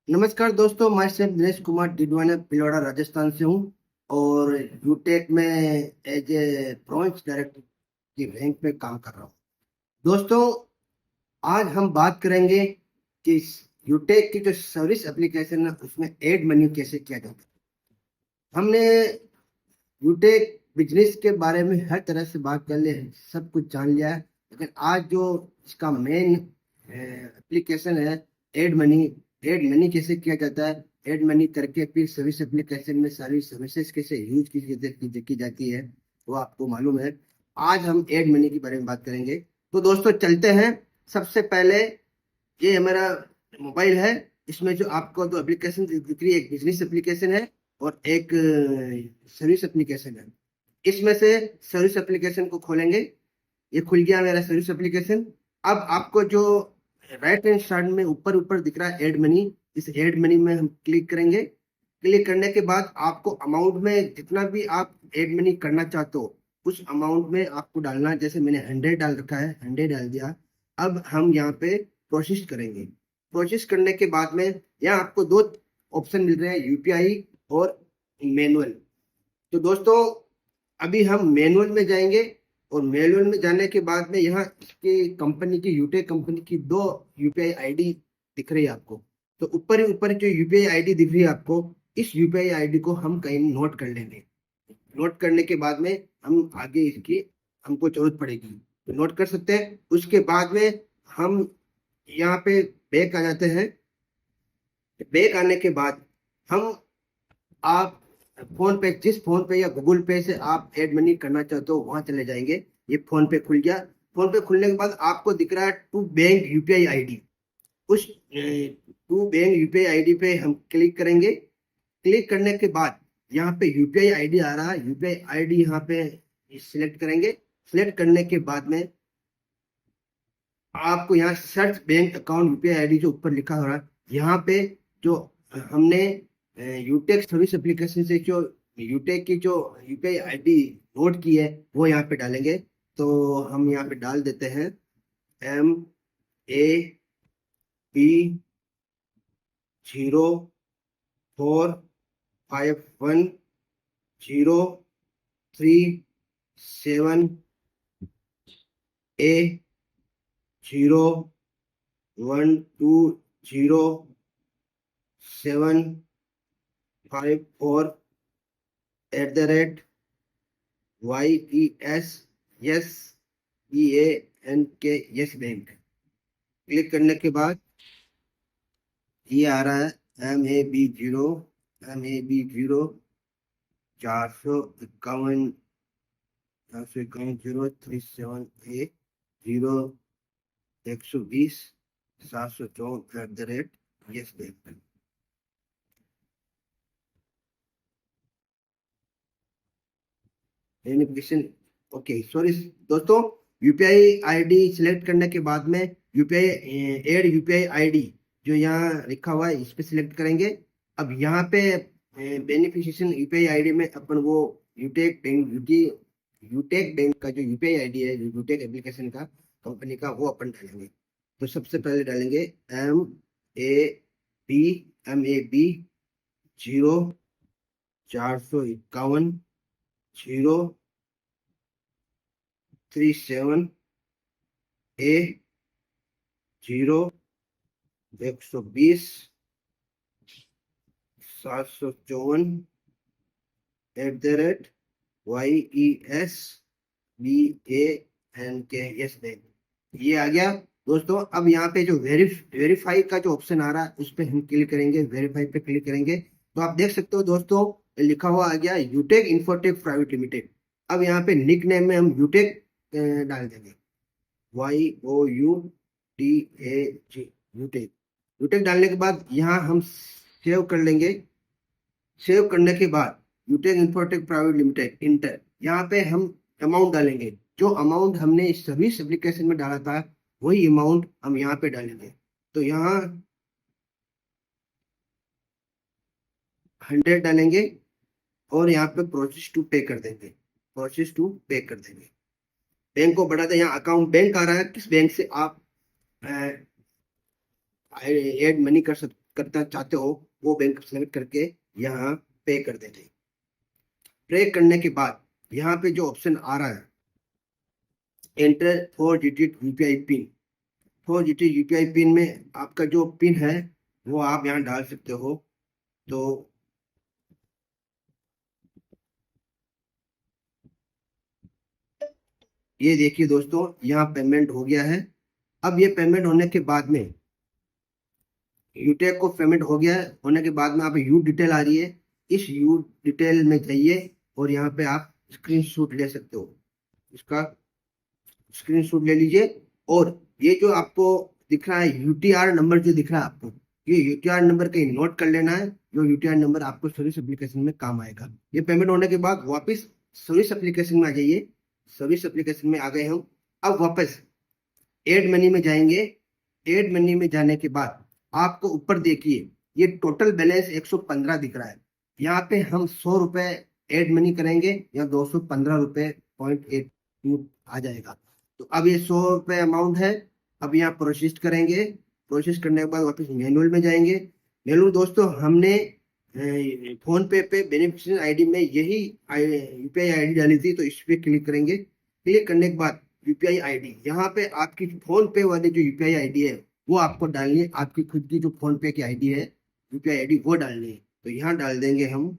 नमस्कार दोस्तों, मैं सेठ दिनेश कुमार डिडवाना भिलवाड़ा राजस्थान से हूँ और यूटेक में एज ए ब्रांच डायरेक्टर की रैंक में काम कर रहा हूँ। दोस्तों, आज हम बात करेंगे कि यूटेक की जो सर्विस एप्लीकेशन है उसमें एड मनी कैसे किया जाता है। हमने यूटेक बिजनेस के बारे में हर तरह से बात कर ली है, सब कुछ जान लिया है, लेकिन आज जो इसका मेन एप्लीकेशन है एड मनी। एड मनी कैसे किया जाता है, एड मनी करके फिर सर्विस एप्लीकेशन में सारी सर्विसेज कैसे यूज की जाती है, वो आपको मालूम है। आज हम एड मनी के बारे में बात करेंगे। तो दोस्तों चलते हैं। सबसे पहले ये हमारा मोबाइल है, इसमें जो आपको दो एप्लीकेशन दिख रही है, एक बिजनेस एप्लीकेशन है और एक सर्विस एप्लीकेशन है। इसमें से सर्विस एप्लीकेशन को खोलेंगे। ये खुल गया मेरा सर्विस एप्लीकेशन। अब आपको जो राइट हैंड साइड में ऊपर ऊपर दिख रहा है एड मनी, इस एड मनी में हम क्लिक करेंगे। क्लिक करने के बाद आपको अमाउंट में जितना भी आप एड मनी करना चाहते हो उस अमाउंट में आपको डालना है। जैसे मैंने 100 डाल रखा है, 100 डाल दिया। अब हम यहाँ पे प्रोसेस करेंगे। प्रोसेस करने के बाद में यहाँ आपको दो ऑप्शन मिल रहे हैं, यूपीआई और मैनुअल। तो दोस्तों अभी हम मैनुअल में जाएंगे और मैनुअल में जाने के बाद में यहाँ इसके कंपनी की यूटेक कंपनी की दो यूपीआई आईडी दिख रही है आपको। तो ऊपर ही ऊपर जो यूपीआई आईडी दिख रही है आपको, इस यूपीआई आईडी को हम कहीं नोट कर लेंगे। नोट करने के बाद में हम आगे इसकी हमको जरूरत पड़ेगी तो नोट कर सकते हैं। उसके बाद में हम यहाँ पे बैक आ जाते हैं। बैक आने के बाद हम आप फोन पे, जिस फोन पे या गूगल पे से आप एड मनी करना चाहते हो वहां चले जाएंगे। ये फोन पे खुल गया। फोन पे खुलने के बाद आपको दिख रहा है टू बैंक यूपीआई आईडी। उस टू बैंक यूपीआई आईडी पे हम क्लिक करेंगे। क्लिक करने के बाद यहाँ पे यूपीआई आईडी आ रहा है, यूपीआई आईडी यहाँ पे सिलेक्ट करेंगे। सिलेक्ट करने के बाद में आपको यहाँ search bank account UPI ID जो ऊपर लिखा हो रहा है, यहाँ पे जो हमने यूटेक सर्विस एप्लीकेशन से जो यूटेक की जो यूपीआई आईडी नोट की है वो यहाँ पे डालेंगे। तो हम यहाँ पे डाल देते हैं MA020454 यस बैंक। क्लिक करने के बाद ये आ रहा है MAB0 451 0 120 yes bank. Verification okay, sorry दोस्तों। यूपीआई आईडी सिलेक्ट करने के बाद में यूपीआई एड यूपीआई आईडी जो यहाँ लिखा हुआ है इस पे सिलेक्ट करेंगे। अब यहाँ पे बेनिफिशियरी यूपीआई आईडी में अपन वो यूटेक बैंक का जो यूपीआई आईडी है, यूटेक एप्लीकेशन का कंपनी का, वो अपन डालेंगे। तो सबसे पहले डालेंगे एम ए बी 0 0 4 0 A 0 120 701 ये आ गया दोस्तों। अब यहाँ पे जो वेरीफाई का जो ऑप्शन आ रहा है उस पर हम क्लिक करेंगे। वेरीफाई पे क्लिक करेंगे तो आप देख सकते हो दोस्तों, लिखा हुआ आ गया यूटेक इन्फोटेक प्राइवेट लिमिटेड। अब यहाँ पे निक नेम में हम यूटेक डाल देंगे, YOUTAG, यूटेक। यूटेक डालने के बाद यहाँ हम सेव कर लेंगे। सेव करने के बाद यूटेक इन्फोटेक प्राइवेट लिमिटेड इंटर, यहाँ पे हम अमाउंट डालेंगे। जो अमाउंट हमने इस सर्विस एप्लीकेशन में डाला था वही अमाउंट हम यहाँ पे डालेंगे। तो यहाँ 100 डालेंगे और यहाँ पे प्रोसेस टू पे कर देंगे। प्रोसेस टू पे कर देंगे। बैंक को बढ़ाते हैं, यहाँ अकाउंट बैंक आ रहा है, किस बैंक से आप एड मनी करना चाहते हो वो बैंक सेलेक्ट करके यहाँ पे कर देते। पे करने के बाद यहाँ पे जो ऑप्शन आ रहा है enter 4 digit UPI pin, 4 digit UPI pin में आपका जो पिन है वो आप यहाँ डाल सकते हो। तो ये देखिए दोस्तों, यहाँ पेमेंट हो गया है। अब ये पेमेंट होने के बाद में यूटेक को पेमेंट हो गया है, होने के बाद में आप यू डिटेल आ रही है, इस यू डिटेल में जाइए और यहाँ पे आप स्क्रीनशॉट ले सकते हो। इसका स्क्रीनशॉट ले लीजिए और ये जो आपको दिख रहा है यूटीआर नंबर जो दिख रहा है आपको, ये यूटीआर नंबर कहीं नोट कर लेना है। जो यूटीआर नंबर आपको सर्विस एप्लीकेशन में काम आएगा। ये पेमेंट होने के बाद वापस सर्विस एप्लीकेशन में आ जाइए। सर्विस एप्लीकेशन में आ गए हम। अब वापस एड मनी में जाएंगे। एड मनी में जाने के बाद आपको ऊपर देखिए ये टोटल बैलेंस 115 दिख रहा है। यहाँ पे हम 100 रुपए एड मनी करेंगे या 215 रुपए .82 आ जाएगा। तो अब ये 100 रुपए अमाउंट है। अब यहाँ प्रोसेस करेंगे। प्रोसेस करने के बाद वापस मैनुअल में जाएंगे। मैनुअल दोस्तों हमने फोन पे बेनिफिशियरी आईडी में यही यूपीआई आईडी डाली थी, तो इस पे क्लिक करेंगे। क्लिक करने के बाद यूपीआई आईडी, यहाँ पे आपकी फोन पे वाली जो यूपीआई आईडी है वो आपको डालनी है। आपकी खुद की जो फोन पे की आईडी है यूपीआई आईडी वो डालनी है। तो यहाँ डाल देंगे हम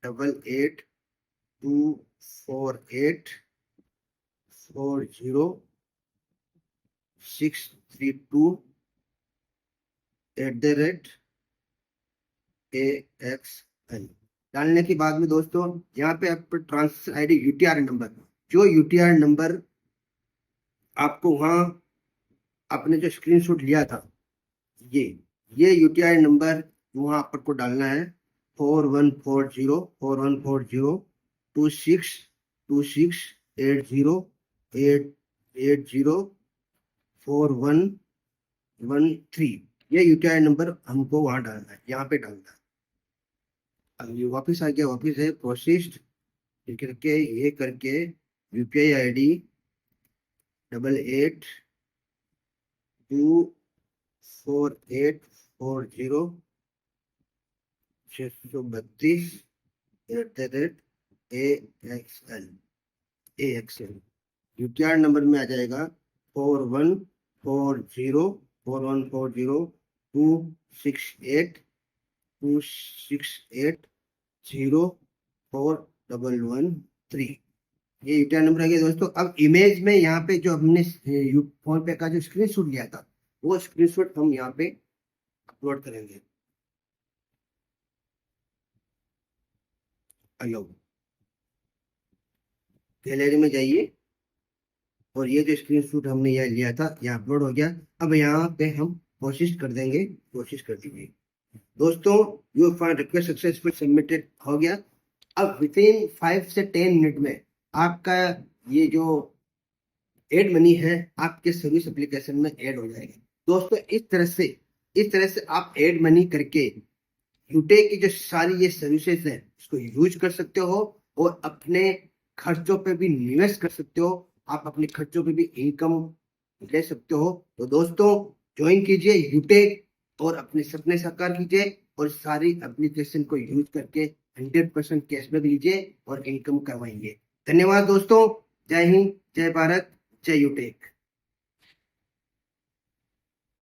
88240632@AXL डालने के बाद में दोस्तों यहाँ पे आप ट्रांसफर आईडी यूटीआर नंबर, जो यूटीआर नंबर आपको वहाँ आपने जो स्क्रीनशॉट लिया था ये यूटीआर नंबर वहाँ आपको डालना है 414026268088041113। ये यूटीआर नंबर हमको वहाँ डालना है, यहाँ पे डालना है। अब ये वापस आ गया, वापस है प्रोसेस्ड करके ये करके UPI ID 8828400632@AXL UTR number में आ जाएगा 414041426806804113। ये यूटीआर नंबर आ गया दोस्तों। अब इमेज में यहाँ पे जो हमने फोन पे का जो स्क्रीनशॉट लिया था वो स्क्रीनशॉट हम यहाँ पे अपलोड करेंगे। अयो गैलरी में जाइए और ये जो स्क्रीनशॉट हमने यहाँ लिया था यहाँ अपलोड हो गया। अब यहाँ पे हम कोशिश कर देंगे, कोशिश कर दीजिए दोस्तों। Your file request successful submitted हो गया। अब विथिन 5 से 10 मिनट में आपका ये जो एड मनी है आपके सर्विस एप्लीकेशन में ऐड हो जाएगा। दोस्तों इस तरह से आप एड मनी करके यूटेक की जो सारी ये सर्विसेज है इसको यूज कर सकते हो और अपने खर्चों पे भी निवेश कर सकते हो। आप अपने खर्चों पे भी इनकम ले सकते हो। तो दोस्तों ज्वाइन कीजिए यूटेक और अपने सपने साकार कीजिए और सारी एप्लीकेशन को यूज करके 100% कैशबैक लीजिए और इनकम करवाएंगे। धन्यवाद दोस्तों। जय हिंद, जय भारत, जय यूटेक।